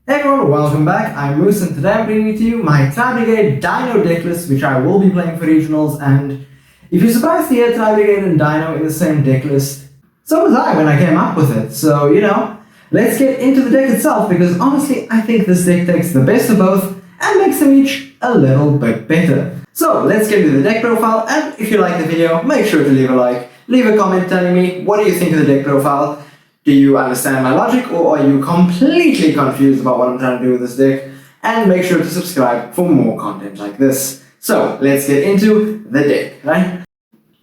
Hey everyone, welcome back. I'm Moose and today I'm bringing to you my Tri Brigade Dino Deck list, which I will be playing for regionals. And if you're surprised to hear Tri Brigade and Dino in the same deck list, so was I when I came up with it. So, let's get into the deck itself because honestly, I think this deck takes the best of both and makes them each a little bit better. So, let's get into the deck profile, and if you like the video, make sure to leave a like, leave a comment telling me what do you think of the deck profile. Do you understand my logic, or are you completely confused about what I'm trying to do with this deck? And make sure to subscribe for more content like this. So, let's get into the deck, right?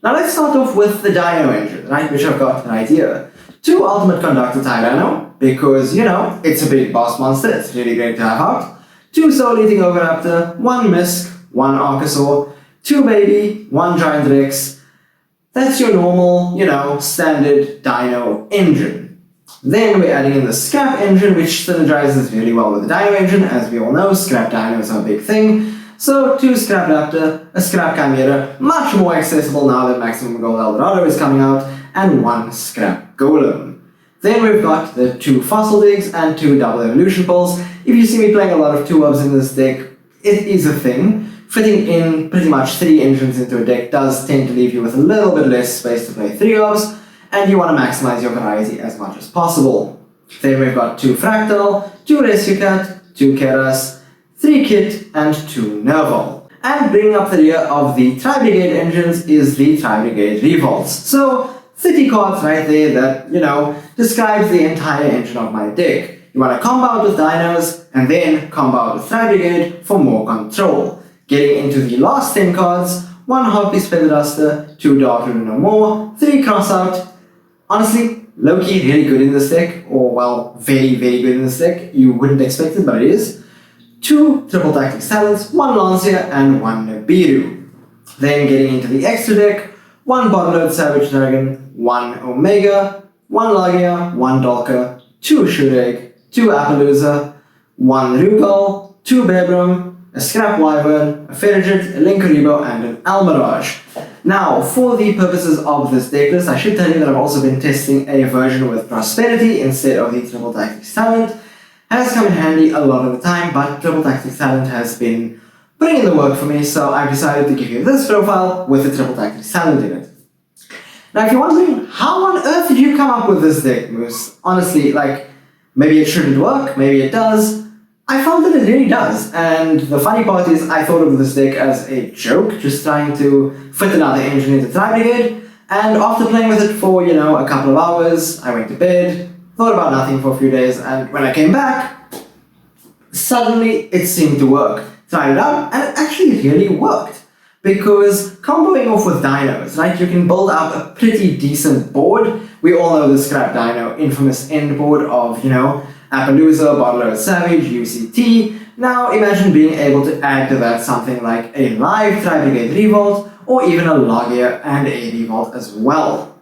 Now let's start off with the Dino engine, right, which I've got right here. 2 Ultimate Conductor Tie Dino, because, it's a big boss monster, it's really great to have out. 2 Soul Eating Oviraptor, 1 Misk, 1 Archosaur, 2 Baby, 1 Giant Rex. That's your normal, standard Dino engine. Then we're adding in the Scrap engine, which synergizes really well with the Dino engine. As we all know, Scrap Dinos are a big thing. So 2 Scrap Raptor, a Scrap Chimera, much more accessible now that Maximum Gold Eldorado is coming out, and 1 Scrap Golem. Then we've got the 2 Fossil Digs and 2 Double Evolution Pulls. If you see me playing a lot of 2-ups in this deck, it is a thing. Fitting in pretty much 3 engines into a deck does tend to leave you with a little bit less space to play 3-ups, and you want to maximize your variety as much as possible. Then we've got 2 Fractal, 2 Rescue Cat, 2 Keras, 3 Kit, and 2 Nerval. And bringing up the rear of the Tri Brigade engines is the Tri Brigade Revolts. So 30 cards right there that, describes the entire engine of my deck. You want to combo out with Dinos, and then combo out with Tri Brigade for more control. Getting into the last 10 cards, 1 Harpies Feather Duster, 2 Dark Rune No More, 3 Crossout. Honestly, low-key really good in this deck, or well, very, very good in this deck. You wouldn't expect it, but it is. 2 Triple Tactics Talents, 1 Lancia, and 1 Nibiru. Then getting into the extra deck, 1 Bottomload Savage Dragon, 1 Omega, 1 Lagia, 1 Dolka, 2 Shureg, 2 Appaloosa, 1 Rugal, 2 Berbrum, a Scrap Wyvern, a Ferrigit, a Linkuribo, and an Almirage. Now, for the purposes of this deck list, I should tell you that I've also been testing a version with Prosperity instead of the Triple Tactics Talent. Has come in handy a lot of the time, but Triple Tactics Talent has been putting in the work for me, so I've decided to give you this profile with the Triple Tactics Talent in it. Now, if you're wondering, how on earth did you come up with this deck, Moose? Honestly, maybe it shouldn't work, maybe it does. I found that it really does, and the funny part is I thought of this deck as a joke, just trying to fit another engine into Tri Brigade, and after playing with it for, a couple of hours, I went to bed, thought about nothing for a few days, and when I came back, suddenly it seemed to work. Tried it out, and it actually really worked, because comboing off with Dinos, right, you can build out a pretty decent board. We all know the Scrap Dino infamous end board of, Appaloosa, Bottomload Savage, UCT. Now imagine being able to add to that something like a live Tri Brigade Revolt, or even a Lagia and a Revolt as well.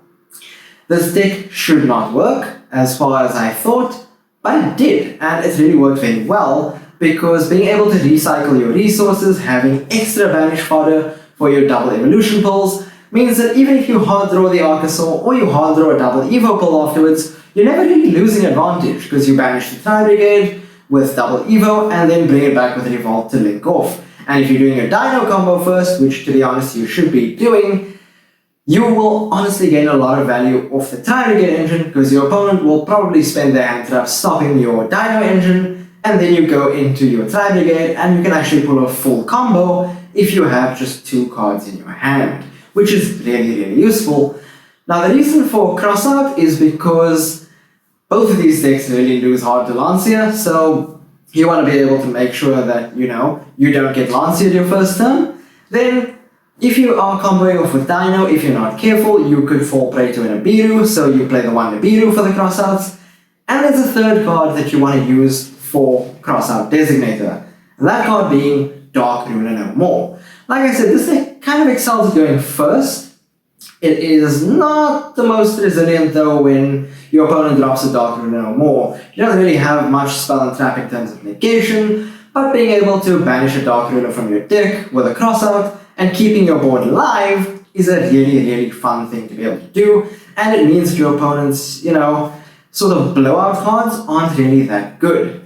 This deck should not work, as far as I thought, but it did, and it really worked very well, because being able to recycle your resources, having extra banish fodder for your double evolution pulls, means that even if you hard draw the Archosaur, or you hard draw a double Evo pull afterwards, you're never really losing advantage, because you banish the Tri Brigade with double Evo, and then bring it back with Revolt to link off. And if you're doing a Dino combo first, which to be honest you should be doing, you will honestly gain a lot of value off the Tri Brigade engine, because your opponent will probably spend their hand trap stopping your Dino engine, and then you go into your Tri Brigade, and you can actually pull a full combo if you have just 2 cards in your hand, which is really, really useful. Now the reason for crossout is because both of these decks really lose hard to Lancia, so you want to be able to make sure that, you don't get Lancia your first turn. Then, if you are comboing off with Dino, if you're not careful, you could fall prey to a Nibiru, so you play the 1 Nibiru for the crossouts. And there's a third card that you want to use for crossout designator, and that card being Dark Rune No More. Like I said, this deck kind of excels at going first. It is not the most resilient though when your opponent drops a Dark Rune No More. You don't really have much spell and trap in terms of negation, but being able to banish a Dark Rune from your deck with a crossout and keeping your board live is a really, really fun thing to be able to do, and it means that your opponent's, sort of blowout cards aren't really that good.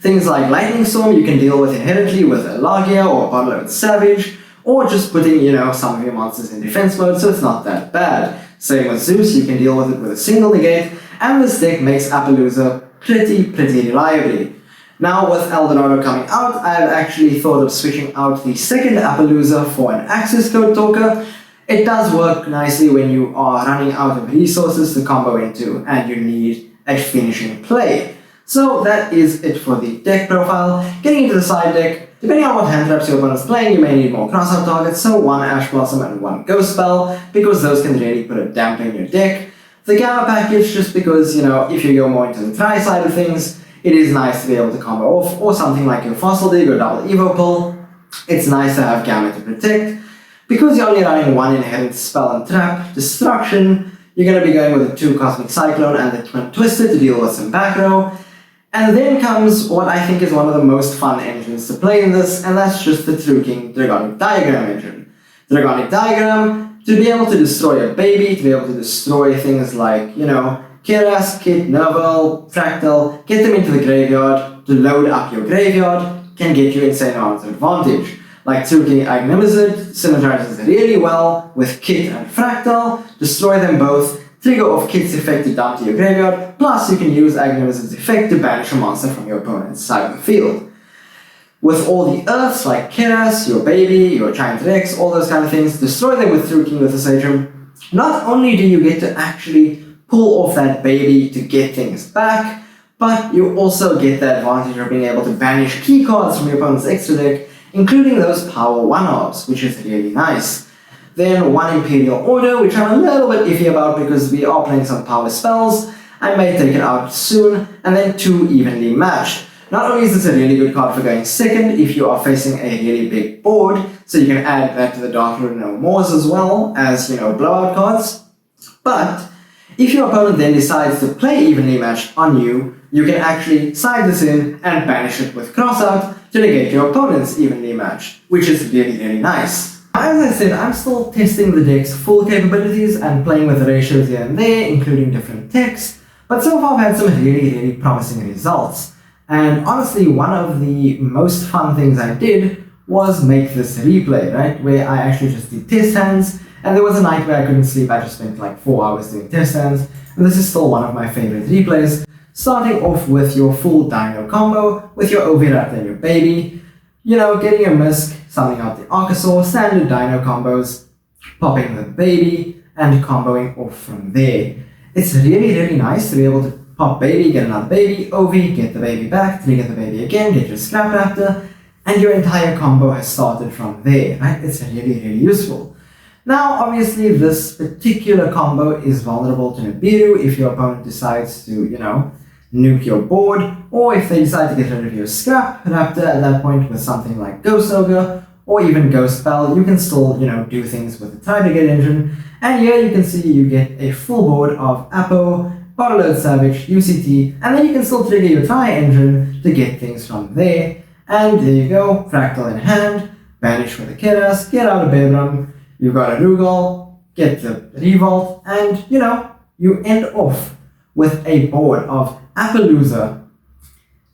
Things like Lightning Storm you can deal with inherently with a Lagia or a Bottleload Savage, or just putting, some of your monsters in defense mode, so it's not that bad. Same with Zeus, you can deal with it with a single negate, and this deck makes Appaloosa pretty reliably. Now with Eldorado coming out, I've actually thought of switching out the second Appaloosa for an access code talker. It does work nicely when you are running out of resources to combo into and you need a finishing play. So that is it for the deck profile. Getting into the side deck, depending on what hand traps your opponent is playing, you may need more crossout targets, so one Ash Blossom and one Ghost Spell, because those can really put a damper in your deck. The Gamma package, just because, if you go more into the Tri side of things, it is nice to be able to combo off, or something like your Fossil Dig or Double Evo Pull. It's nice to have Gamma to protect. Because you're only running one inherent spell and trap, Destruction, you're going to be going with a 2 Cosmic Cyclone and the Twin Twister to deal with some back row. And then comes what I think is one of the most fun engines to play in this, and that's just the True King Dragonic Diagram engine. Dragonic Diagram, to be able to destroy a baby, to be able to destroy things like, Kiras, Kit, Nerval, Fractal, get them into the graveyard, to load up your graveyard, can get you insane amounts of advantage. Like True King Agnimizid synergizes really well with Kit and Fractal, destroy them both, trigger off Kit's effect to dump to your graveyard, plus you can use Agnimizid's effect to banish a monster from your opponent's side of the field. With all the Earths like Kiras, your baby, your Giant Rex, all those kind of things, destroy them with True King with the Sagem. Not only do you get to actually pull off that baby to get things back, but you also get the advantage of being able to banish key cards from your opponent's extra deck, including those power 1-offs, which is really nice. Then one Imperial Order, which I'm a little bit iffy about because we are playing some power spells. I may take it out soon, and then 2 Evenly Matched. Not only is this a really good card for going second if you are facing a really big board, so you can add that to the Dark Lord No Mores as well as, blowout cards, but if your opponent then decides to play Evenly Matched on you, you can actually side this in and banish it with Crossout to negate your opponent's Evenly Matched, which is really nice. As I said, I'm still testing the deck's full capabilities and playing with the ratios here and there, including different techs, but so far I've had some really promising results. And honestly, one of the most fun things I did was make this replay, right? Where I actually just did test hands, and there was a night where I couldn't sleep. I just spent like 4 hours doing test hands, and this is still one of my favorite replays. Starting off with your full Dino combo, with your Oviraptor and your baby, getting a Misk, summoning out the Archosaur, standard Dino combos, popping the baby, and comboing off from there. It's really nice to be able to pop baby, get another baby, Ovi, get the baby back, trigger the baby again, get your Scrap Raptor, and your entire combo has started from there, right? It's really useful. Now, obviously, this particular combo is vulnerable to Nibiru if your opponent decides to, nuke your board, or if they decide to get rid of your Scrap Raptor at that point with something like Ghost Ogre, or even Ghost Spell, you can still, do things with the Tri Brigade engine, and here you can see you get a full board of Apo, Bottleload Savage, UCT, and then you can still trigger your Tri engine to get things from there, and there you go, Fractal in hand, banish with a Keras, get out of Bedlam, you've got a Rugal, get the Revolt, and, you end off with a board of Appaloosa,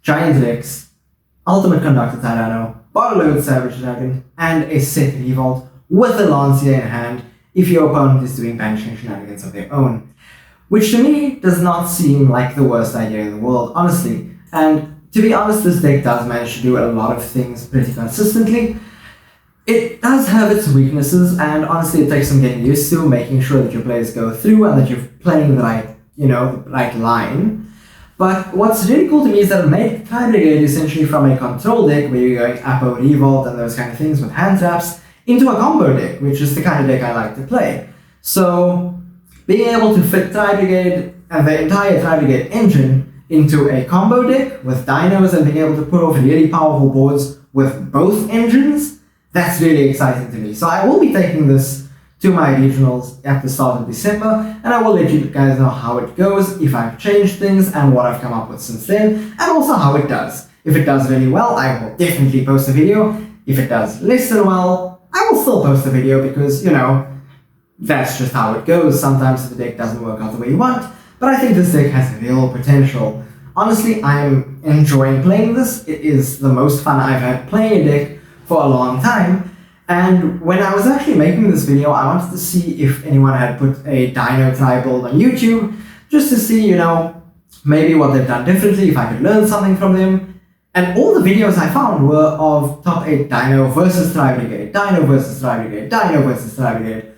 Giant Rex, Ultimate Conductor Tyranno, Bottleload Savage Dragon, and a set Revolt with a Lancia in hand if your opponent is doing banishing shenanigans of their own. Which to me does not seem like the worst idea in the world, honestly. And to be honest, this deck does manage to do a lot of things pretty consistently. It does have its weaknesses, and honestly it takes some getting used to, making sure that your players go through and that you're playing the right, the right line. But what's really cool to me is that it made Tri Brigade essentially from a control deck where you're going Apo, Revolt, and those kind of things with hand traps into a combo deck, which is the kind of deck I like to play. So, being able to fit Tri Brigade and the entire Tri Brigade engine into a combo deck with dinos and being able to put off really powerful boards with both engines, that's really exciting to me. So I will be taking this to my regionals at the start of December, and I will let you guys know how it goes, if I've changed things and what I've come up with since then, and also how it does. If it does really well, I will definitely post a video. If it does less than well, I will still post a video because, that's just how it goes. Sometimes the deck doesn't work out the way you want, but I think this deck has real potential. honestly, I'm enjoying playing this. It is the most fun I've had playing a deck for a long time. And when I was actually making this video, I wanted to see if anyone had put a Dino Tri build on YouTube, just to see, maybe what they've done differently, if I could learn something from them. And all the videos I found were of top 8 Dino versus Tri Brigade, Dino versus Tri Brigade, Dino versus Tri Brigade.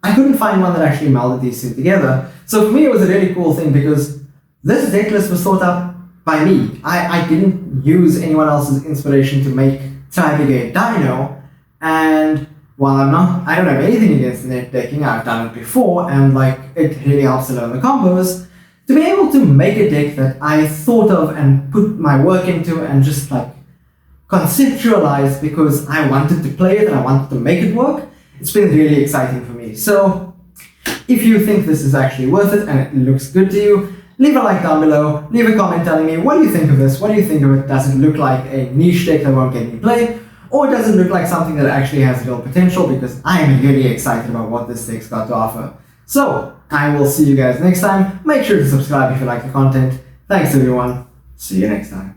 I couldn't find one that actually melded these two together. So for me, it was a really cool thing because this deck list was thought up by me. I didn't use anyone else's inspiration to make Tri Brigade Dino. And while I don't have anything against net decking, I've done it before, and it really helps to learn the combos. To be able to make a deck that I thought of and put my work into and just conceptualize because I wanted to play it and I wanted to make it work, it's been really exciting for me. So if you think this is actually worth it and it looks good to you, leave a like down below, leave a comment telling me what do you think of this, what do you think of it, does it look like a niche deck that won't get any play, or does it look like something that actually has real potential, because I am really excited about what this deck's got to offer. So, I will see you guys next time. Make sure to subscribe if you like the content. Thanks everyone. See you next time.